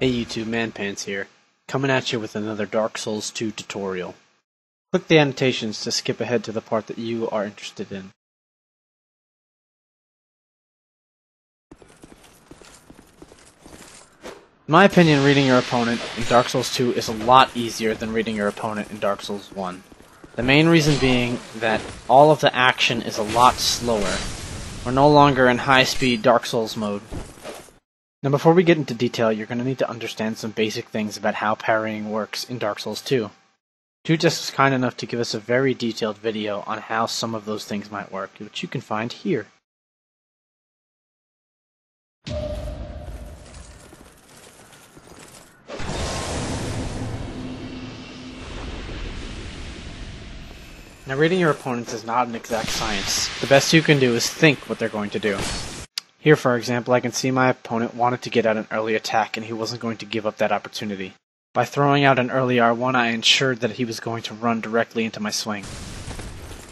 Hey YouTube, ManPants here, coming at you with another Dark Souls 2 tutorial. Click the annotations to skip ahead to the part that you are interested in. In my opinion, reading your opponent in Dark Souls 2 is a lot easier than reading your opponent in Dark Souls 1. The main reason being that all of the action is a lot slower. We're no longer in high-speed Dark Souls mode. Now before we get into detail, you're going to need to understand some basic things about how parrying works in Dark Souls 2. Jude was kind enough to give us a very detailed video on how some of those things might work, which you can find here. Now reading your opponents is not an exact science. The best you can do is think what they're going to do. Here, for example, I can see my opponent wanted to get out an early attack and he wasn't going to give up that opportunity. By throwing out an early R1, I ensured that he was going to run directly into my swing.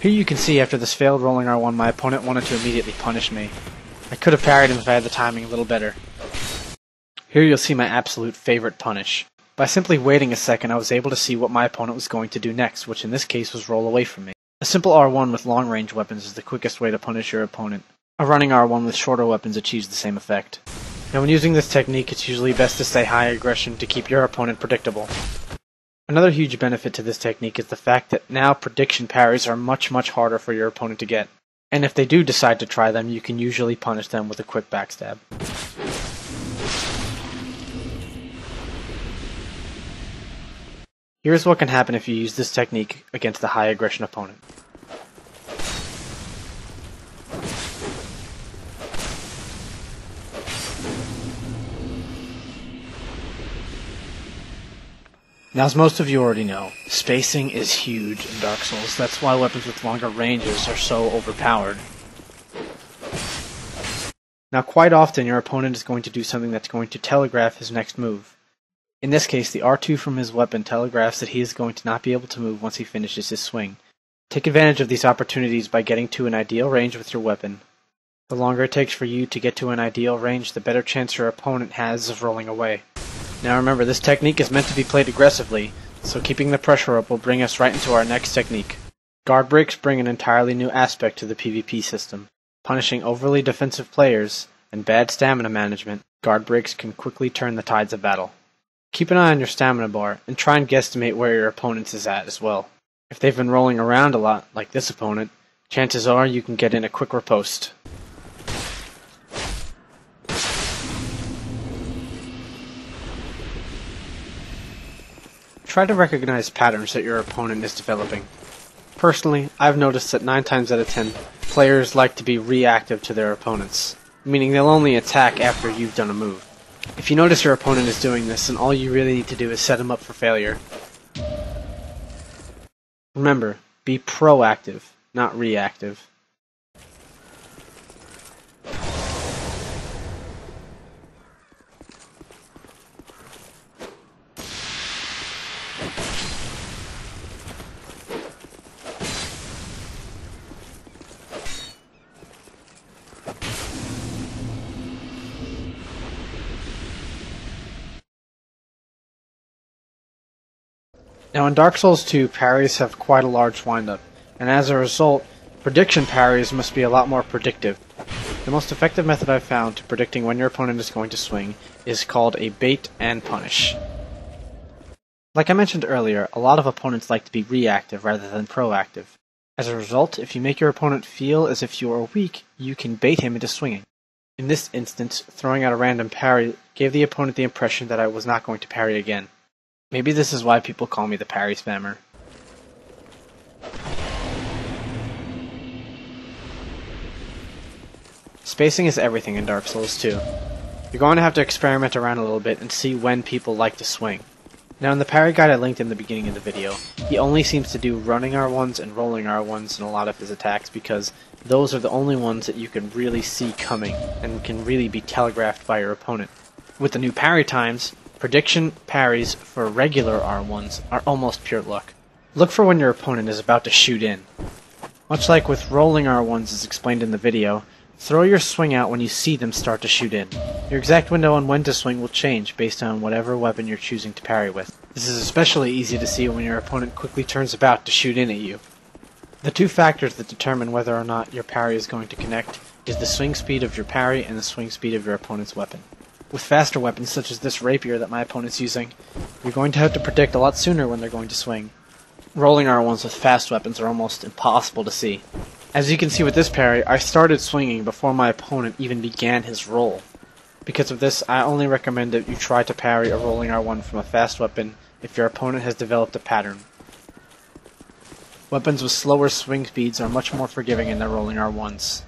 Here you can see after this failed rolling R1, my opponent wanted to immediately punish me. I could have parried him if I had the timing a little better. Here you'll see my absolute favorite punish. By simply waiting a second, I was able to see what my opponent was going to do next, which in this case was roll away from me. A simple R1 with long-range weapons is the quickest way to punish your opponent. A running R1 with shorter weapons achieves the same effect. Now when using this technique, it's usually best to stay high aggression to keep your opponent predictable. Another huge benefit to this technique is the fact that now prediction parries are much harder for your opponent to get. And if they do decide to try them, you can usually punish them with a quick backstab. Here's what can happen if you use this technique against a high aggression opponent. Now, as most of you already know, spacing is huge in Dark Souls. That's why weapons with longer ranges are so overpowered. Now, quite often your opponent is going to do something that's going to telegraph his next move. In this case, the R2 from his weapon telegraphs that he is going to not be able to move once he finishes his swing. Take advantage of these opportunities by getting to an ideal range with your weapon. The longer it takes for you to get to an ideal range, the better chance your opponent has of rolling away. Now remember, this technique is meant to be played aggressively, so keeping the pressure up will bring us right into our next technique. Guard breaks bring an entirely new aspect to the PvP system. Punishing overly defensive players and bad stamina management, guard breaks can quickly turn the tides of battle. Keep an eye on your stamina bar, and try and guesstimate where your opponent is at as well. If they've been rolling around a lot, like this opponent, chances are you can get in a quick riposte. Try to recognize patterns that your opponent is developing. Personally, I've noticed that 9 times out of 10, players like to be reactive to their opponents, meaning they'll only attack after you've done a move. If you notice your opponent is doing this, then all you really need to do is set him up for failure. Remember, be proactive, not reactive. Now in Dark Souls 2, parries have quite a large windup, and as a result, prediction parries must be a lot more predictive. The most effective method I've found to predicting when your opponent is going to swing is called a bait and punish. Like I mentioned earlier, a lot of opponents like to be reactive rather than proactive. As a result, if you make your opponent feel as if you are weak, you can bait him into swinging. In this instance, throwing out a random parry gave the opponent the impression that I was not going to parry again. Maybe this is why people call me the parry spammer. Spacing is everything in Dark Souls 2. You're going to have to experiment around a little bit and see when people like to swing. Now in the parry guide I linked in the beginning of the video, he only seems to do running R1s and rolling R1s in a lot of his attacks because those are the only ones that you can really see coming and can really be telegraphed by your opponent. With the new parry times, prediction parries for regular R1s are almost pure luck. Look for when your opponent is about to shoot in. Much like with rolling R1s as explained in the video, Throw your swing out when you see them start to shoot in. Your exact window on when to swing will change based on whatever weapon you're choosing to parry with. This is especially easy to see when your opponent quickly turns about to shoot in at you. The two factors that determine whether or not your parry is going to connect is the swing speed of your parry and the swing speed of your opponent's weapon. With faster weapons such as this rapier that my opponent's using, you're going to have to predict a lot sooner when they're going to swing. Rolling R1s with fast weapons are almost impossible to see. As you can see with this parry, I started swinging before my opponent even began his roll. Because of this, I only recommend that you try to parry a rolling R1 from a fast weapon if your opponent has developed a pattern. Weapons with slower swing speeds are much more forgiving in their rolling R1s.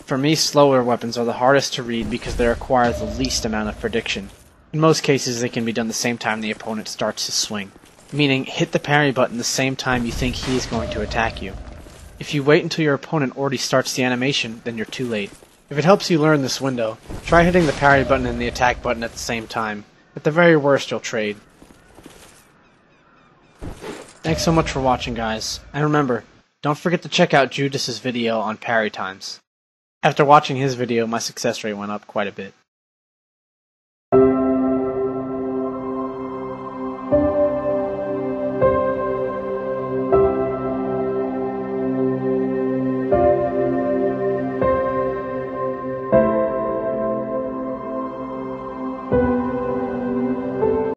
For me, slower weapons are the hardest to read because they require the least amount of prediction. In most cases, they can be done the same time the opponent starts to swing. Meaning, hit the parry button the same time you think he is going to attack you. If you wait until your opponent already starts the animation, then you're too late. If it helps you learn this window, try hitting the parry button and the attack button at the same time. At the very worst, you'll trade. Thanks so much for watching, guys. And remember, don't forget to check out Judas's video on parry times. After watching his video, my success rate went up quite a bit.